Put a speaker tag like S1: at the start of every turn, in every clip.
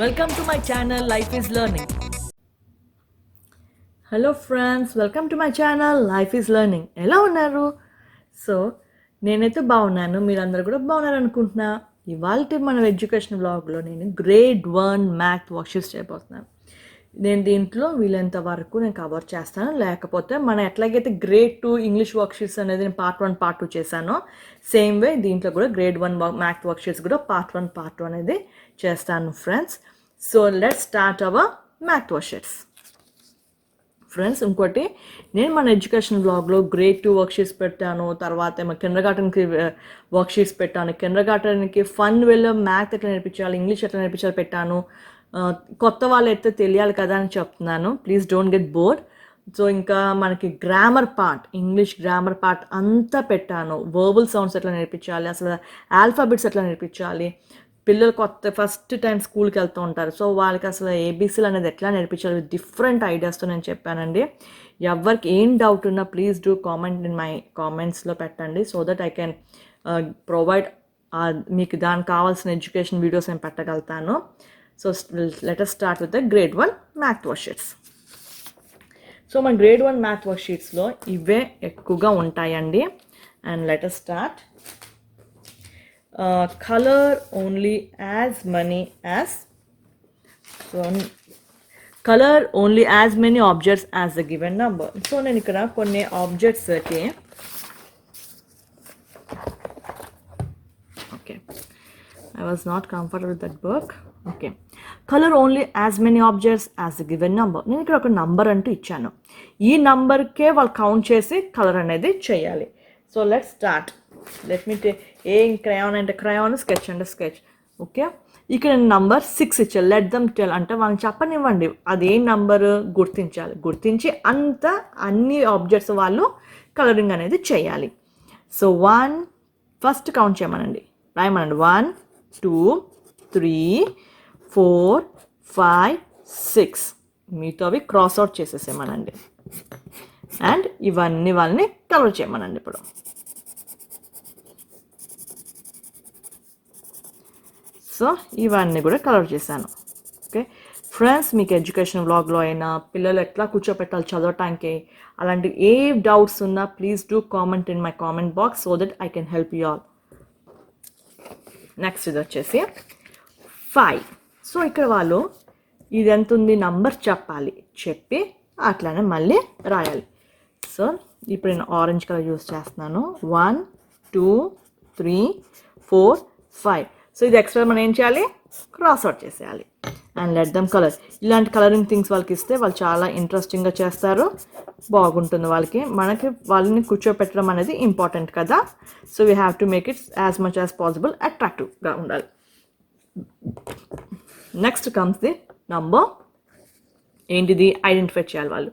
S1: Welcome to my channel Life is Learning. Hello friends, welcome to my channel Life is Learning. ఎలా ఉన్నారు? So నేనైతే బాగున్నాను, మీరందరూ కూడా బాగున్నారు అనుకుంటున్నా. ఇవాళ మన ఎడ్యుకేషన్ బ్లాగ్లో నేను గ్రేడ్ 1 మ్యాథ్ వర్క్షీట్స్ చేయబోతున్నాను. నేను దీంట్లో వీలైనంత వరకు నేను కవర్ చేస్తాను, లేకపోతే మనం ఎట్లాగైతే గ్రేడ్ 2 ఇంగ్లీష్ వర్క్షీట్స్ అనేది నేను పార్ట్ 1 పార్ట్ 2 చేశానో సేమ్ వే దీంట్లో కూడా గ్రేడ్ 1 మ్యాథ్ వర్క్షీట్స్ కూడా పార్ట్ 1 పార్ట్ 2 అనేది చేస్తాను friends. So let's start our math worksheets. Friends, ఇంకోటి నేను మన ఎడ్యుకేషన్ బ్లాగ్లో గ్రేడ్ 2 వర్క్షీట్స్ పెట్టాను, తర్వాత ఏమో కిండర్ గార్టెన్కి వర్క్షీట్స్ పెట్టాను. కిండర్ గార్టెన్కి ఫన్ వేలో మ్యాథ్ ఎట్లా నేర్పించాలి, ఇంగ్లీష్ ఎట్లా నేర్పించాలి పెట్టాను. కొత్త వాళ్ళు అయితే తెలియాలి కదా అని చెప్తున్నాను, please don't get bored. So ఇంకా మనకి grammar part, English grammar part అంతా పెట్టాను. వర్బల్ సౌండ్స్ ఎట్లా నేర్పించాలి, అసలు ఆల్ఫాబెట్స్ ఎట్లా నేర్పించాలి, పిల్లలు ఫస్ట్ టైం స్కూల్కి వెళ్తూ ఉంటారు, సో వాళ్ళకి అసలు ఏబీసీలు అనేది ఎట్లా నేర్పించాలి డిఫరెంట్ ఐడియాస్తో నేను చెప్పానండి. ఎవరికి ఏం డౌట్ ఉన్నా please do comment in my కామెంట్స్లో పెట్టండి, so that I can provide మీకు దానికి కావాల్సిన ఎడ్యుకేషన్ వీడియోస్ నేను పెట్టగలుగుతాను. So let us start with the grade 1 math worksheets. సో మన గ్రేడ్ 1 మ్యాథ్ వర్క్షీట్స్లో ఇవే ఎక్కువగా ఉంటాయండి. And let us start. Color only as many as color only as many objects as the given number. So నేను ఇక్కడ కొన్ని ఆబ్జెక్ట్స్కి okay, I was not comfortable with that book. Okay, color only as many objects as the given number. నేను ఇక్కడ ఒక number అంటూ ఇచ్చాను, ఈ నంబర్కే వాళ్ళు కౌంట్ చేసి కలర్ అనేది చేయాలి. So let's start. Let me ఏం క్రయాన్ అంటే క్రయాన్, స్కెచ్ అంటే స్కెచ్. ఓకే, ఇక్కడ నంబర్ 6 ఇచ్చారు. లెట్ దమ్ టెల్ అంటే వాళ్ళని చెప్పనివ్వండి అది ఏ నంబరు గుర్తించాలి, గుర్తించి అన్ని ఆబ్జెక్ట్స్ వాళ్ళు కలరింగ్ అనేది చేయాలి. సో 1 ఫస్ట్ కౌంట్ చేయమనండి, రాయమనండి. 1 2 3 4 5 6 మీతో అవి క్రాస్ అవుట్ చేసేసేమనండి. అండ్ ఇవన్నీ వాళ్ళని కలర్ చేయమనండి. ఇప్పుడు సో ఇవన్నీ కూడా కలర్ చేశాను. ఓకే ఫ్రెండ్స్, మీకు ఎడ్యుకేషన్ వ్లాగ్లో అయినా పిల్లలు ఎట్లా కూర్చోపెట్టాలి చదవటానికి, అలాంటి ఏ డౌట్స్ ఉన్నా please do comment in my comment box so that I can help you all. Next ఇది వచ్చేసి 5. సో ఇక్కడ వాళ్ళు ఇది ఎంత ఉంది నంబర్ చెప్పాలి, చెప్పి అట్లానే మళ్ళీ రాయాలి. సో ఇప్పుడు నేను ఆరెంజ్ కలర్ యూస్ చేస్తున్నాను. 1 2 3 4 5. సో ఇది ఎక్స్ట్రా మనం ఏం చేయాలి, క్రాస్ అవుట్ చేసేయాలి. And let them colour. ఇలాంటి కలరింగ్ థింగ్స్ వాళ్ళకి ఇస్తే వాళ్ళు చాలా ఇంట్రెస్టింగ్గా చేస్తారు, బాగుంటుంది వాళ్ళకి. మనకి వాళ్ళని కూర్చోపెట్టడం అనేది ఇంపార్టెంట్ కదా. So we have to make it as much as possible అట్రాక్టివ్గా ఉండాలి. Next comes the number. ఏంటిది ఐడెంటిఫై చేయాలి వాళ్ళు.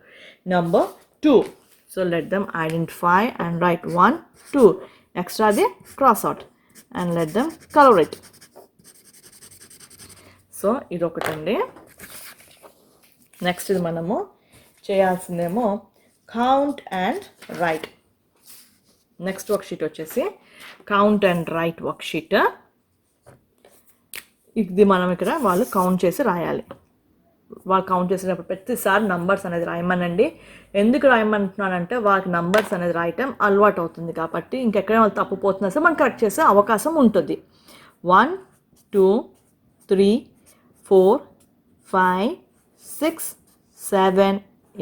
S1: Number 2. So let them identify and write 1 2. ఎక్స్ట్రాది cross out and let them colour it. So ఇదొకటండి. Next ఇది మనము చేయాల్సిందేమో count and write. Next worksheet వచ్చేసి కౌంట్ అండ్ రైట్ వర్క్షీట్. ఇది మనం ఇక్కడ వాళ్ళు కౌంట్ చేసి రాయాలి. వాళ్ళు కౌంట్ చేసేటప్పుడు ప్రతిసారి నంబర్స్ అనేది రాయమనండి. ఎందుకు రాయమంటున్నానంటే వాళ్ళకి నంబర్స్ అనేది రాయటం అలవాటు అవుతుంది కాబట్టి, ఇంకెక్కడైనా వాళ్ళు తప్పుపోతున్నా సరే మనం కరెక్ట్ చేసే అవకాశం ఉంటుంది. 1 2 3 4 5 6 7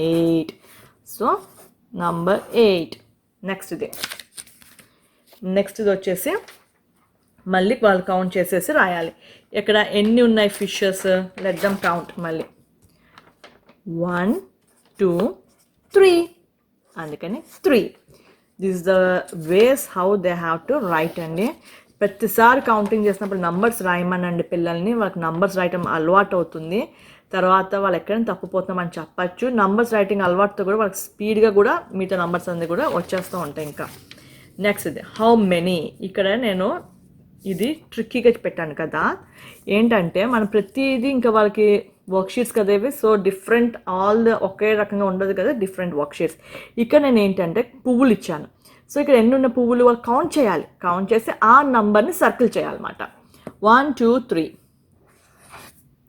S1: 8. So number 8. నెక్స్ట్ ఇది వచ్చేసి మళ్ళీ వాళ్ళు కౌంట్ చేసేసి రాయాలి. ఇక్కడ ఎన్ని ఉన్నాయి ఫిషెస్, లెట్ దమ్ కౌంట్. మళ్ళీ 1 2 3, అందుకని 3. This the ways how they have to right అండి. ప్రతిసారి కౌంటింగ్ చేసినప్పుడు నంబర్స్ రాయమనండి పిల్లల్ని, వాళ్ళకి నంబర్స్ రాయటం అలవాటు అవుతుంది. తర్వాత వాళ్ళు ఎక్కడైనా తప్పుపోతున్నామని చెప్పచ్చు. నంబర్స్ రైటింగ్ అలవాటుతో కూడా వాళ్ళకి స్పీడ్గా కూడా మిగతా నంబర్స్ అన్నీ కూడా వచ్చేస్తూ ఉంటాయి. ఇంకా నెక్స్ట్ ఇది హౌ మెనీ. ఇక్కడ నేను ఇది ట్రిక్కీగా పెట్టాను కదా, ఏంటంటే మనం ప్రతిదీ ఇంకా వాళ్ళకి వర్క్షీట్స్ కదా ఇవి, సో డిఫరెంట్ ఒకే రకంగా ఉండదు కదా, డిఫరెంట్ వర్క్షీట్స్. ఇక్కడ నేను ఏంటంటే పువ్వులు ఇచ్చాను. సో ఇక్కడ ఎన్ని ఉన్న పువ్వులు వాళ్ళు కౌంట్ చేయాలి, కౌంట్ చేసి ఆ నంబర్ని సర్కిల్ చేయాలన్నమాట. 1 2 3.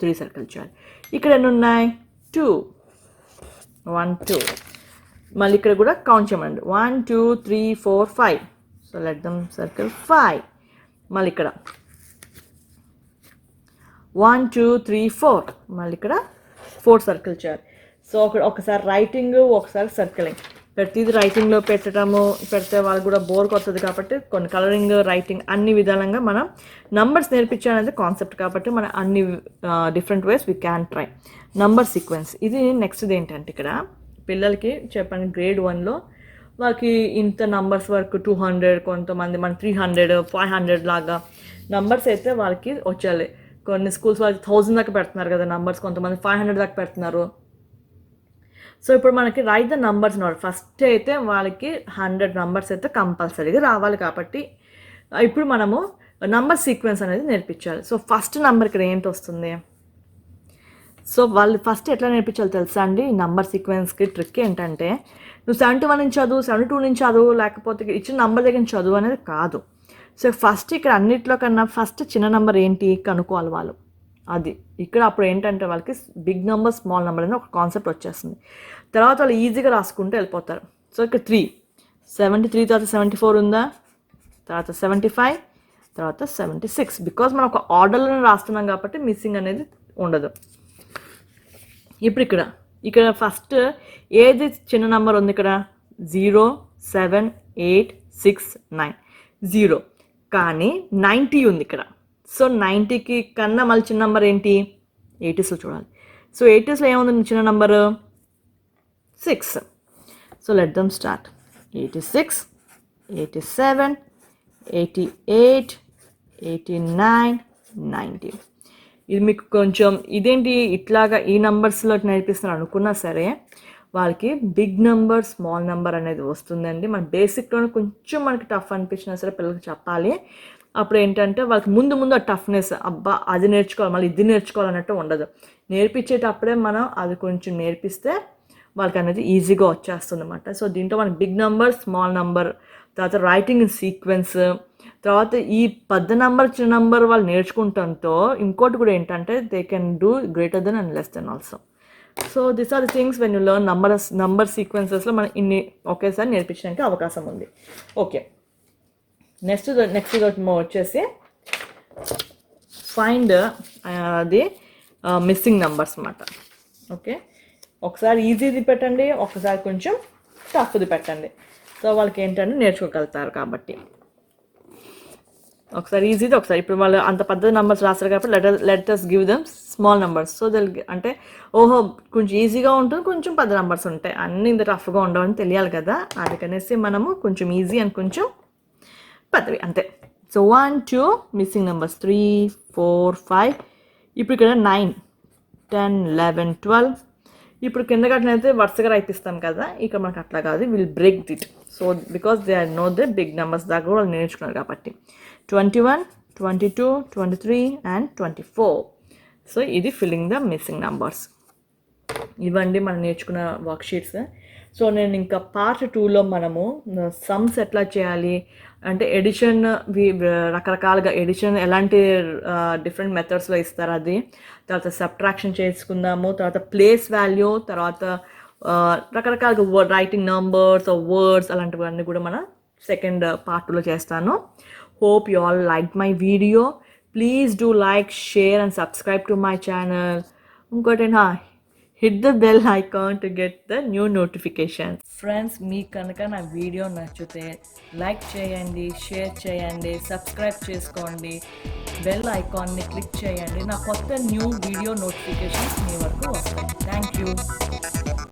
S1: 3 సర్కిల్ చేయాలి. ఇక్కడ ఎన్ని ఉన్నాయి? 2, 1 2. మళ్ళీ ఇక్కడ కూడా కౌంట్ చేయమండి. 1 2 3 4 5. So let dum circle 5. మళ్ళీ ఇక్కడ 1 2 3 4. మళ్ళీ ఇక్కడ 4 సర్కిల్ చేయాలి. సో ఒకసారి రైటింగ్, ఒకసారి సర్కిలింగ్. ప్రతిదీ రైటింగ్లో పెడితే వాళ్ళకి కూడా బోర్ కొత్తది కాబట్టి కొన్ని కలరింగ్, రైటింగ్ అన్ని విధాలంగా మనం నంబర్స్ నేర్పించాలనేది కాన్సెప్ట్ కాబట్టి మనం అన్ని different ways we can try. Number sequence ఇది నెక్స్ట్ది ఏంటంటే ఇక్కడ పిల్లలకి చెప్పండి గ్రేడ్ 1లో వాళ్ళకి ఇంత నంబర్స్ వరకు 200, కొంతమంది మన 300, 500 లాగా నంబర్స్ అయితే వాళ్ళకి వచ్చేయాలి. కొన్ని స్కూల్స్ వాళ్ళకి 1000 దాకా పెడుతున్నారు కదా నంబర్స్, కొంతమంది 500 దాకా పెడుతున్నారు. సో ఇప్పుడు మనకి right the numbers note. First అయితే వాళ్ళకి 100 నంబర్స్ అయితే కంపల్సరీగా రావాలి కాబట్టి ఇప్పుడు మనము నంబర్ సీక్వెన్స్ అనేది నేర్పించాలి. సో ఫస్ట్ నంబర్ ఇక్కడ ఏంటి వస్తుంది? సో వాళ్ళు ఫస్ట్ ఎట్లా నేర్పించాలి తెలుసా అండి? ఈ నంబర్ సీక్వెన్స్కి ట్రిక్ ఏంటంటే నువ్వు 71 నుంచి చదువు, 72 నుంచి చదువు, లేకపోతే ఇచ్చిన నంబర్ దగ్గర నుంచి చదువు అనేది కాదు. సో ఫస్ట్ ఇక్కడ అన్నిట్లో కన్నా ఫస్ట్ చిన్న నెంబర్ ఏంటి కనుక్కోవాలి వాళ్ళు. అది ఇక్కడ అప్పుడు ఏంటంటే వాళ్ళకి బిగ్ నెంబర్, స్మాల్ నెంబర్ అనేది ఒక కాన్సెప్ట్ వచ్చేస్తుంది. తర్వాత వాళ్ళు ఈజీగా రాసుకుంటూ వెళ్ళిపోతారు. సో ఇక్కడ 3, 73 తర్వాత 74 ఉందా, తర్వాత 75, తర్వాత 76. బికాజ్ మనం ఒక ఆర్డర్లో రాస్తున్నాం కాబట్టి మిస్సింగ్ అనేది ఉండదు. ఇప్పుడు ఇక్కడ ఫస్ట్ ఏది చిన్న నెంబర్ ఉంది? ఇక్కడ 0 7 8 6 9 0. కానీ 90 ఉంది ఇక్కడ. సో 90కి కన్నా మళ్ళీ చిన్న నెంబర్ ఏంటి? 80స్లో చూడాలి. సో 80స్లో ఏముంది చిన్న number? 6. So let dum start. 86, 87, 88, 89, 90. ఇది మీకు కొంచెం ఇదేంటి ఇట్లాగా ఈ నెంబర్స్లో నేర్పిస్తున్నారు అనుకున్నా సరే వాళ్ళకి బిగ్ నెంబర్, స్మాల్ నెంబర్ అనేది వస్తుందండి. మన బేసిక్లోనే కొంచెం మనకి టఫ్ అనిపించినా సరే పిల్లలకి చెప్పాలి. అప్పుడు ఏంటంటే వాళ్ళకి ముందు ఆ టఫ్నెస్, అబ్బా అది నేర్చుకోవాలి మళ్ళీ ఇది నేర్చుకోవాలన్నట్టు ఉండదు. నేర్పించేటప్పుడే మనం అది కొంచెం నేర్పిస్తే వాళ్ళకి అనేది ఈజీగా వచ్చేస్తుంది అన్నమాట. సో దీంట్లో మనకి బిగ్ నెంబర్, స్మాల్ నెంబర్, తర్వాత రైటింగ్ ఇన్ సీక్వెన్స్, తర్వాత ఈ పెద్ద నెంబర్, చిన్న నెంబర్ వాళ్ళు నేర్చుకుంటంతో ఇంకోటి కూడా ఏంటంటే they can do greater than and less than also. So this are the things when you learn number సీక్వెన్సెస్లో మనం ఇన్ని ఒకేసారి నేర్పించడానికి అవకాశం ఉంది. ఓకే, నెక్స్ట్ వచ్చేసి ఫైండ్ ది మిస్సింగ్ నెంబర్స్ అన్నమాట. ఓకే, ఒకసారి ఈజీది పెట్టండి, ఒకసారి కొంచెం టఫ్ది పెట్టండి. సో వాళ్ళకి ఏంటంటే నేర్చుకోగలుగుతారు కాబట్టి ఒకసారి ఈజీది, ఒకసారి ఇప్పుడు వాళ్ళు అంత పెద్ద నెంబర్స్ రాస్తారు కాబట్టి let us give them small numbers. So అంటే ఓహో కొంచెం ఈజీగా ఉంటుంది, కొంచెం పెద్ద నెంబర్స్ ఉంటాయి, అన్నీ ఇంత టఫ్గా ఉండవని తెలియాలి కదా. అందుకనేసి మనము కొంచెం ఈజీ అని కొంచెం పెద్దవి అంతే. So 1 2 missing numbers 3 4 5. ఇప్పుడు ఇక్కడ 9 10 11 12. ఇప్పుడు కింద కట్టినైతే వరుసగా రాయిస్తాం కదా, ఇక్కడ మనకు అట్లా కాదు, will break it. So because they are know the big numbers దాకా వాళ్ళు నేర్చుకున్నారు కాబట్టి 21 22 23 అండ్ 24. సో ఇది ఫిల్లింగ్ ద మిస్సింగ్ నెంబర్స్. ఇవ్వండి మనం నేర్చుకున్న వర్క్షీట్స్. సో నేను ఇంకా పార్ట్ 2లో మనము సమ్స్ ఎట్లా చేయాలి అంటే ఎడిషన్, రకరకాలుగా ఎడిషన్ ఎలాంటి డిఫరెంట్ మెథడ్స్లో ఇస్తారు అది, తర్వాత సబ్ట్రాక్షన్ చేసుకుందాము, తర్వాత ప్లేస్ వాల్యూ, తర్వాత రకరకాలుగా రైటింగ్ నంబర్స్, వర్డ్స్ అలాంటివన్నీ కూడా మన సెకండ్ పార్ట్ 2లో చేస్తాను. Hope you all liked my video. Please do like, share and subscribe to my channel. Hit the bell icon to get the new notifications. Friends, మీకు కనుక నా వీడియో నచ్చితే like చేయండి, షేర్ చేయండి, సబ్స్క్రైబ్ చేసుకోండి, bell ఐకాన్ని క్లిక్ చేయండి. నా కొత్త న్యూ వీడియో నోటిఫికేషన్స్ మీ వరకు వస్తాయి. Thank you.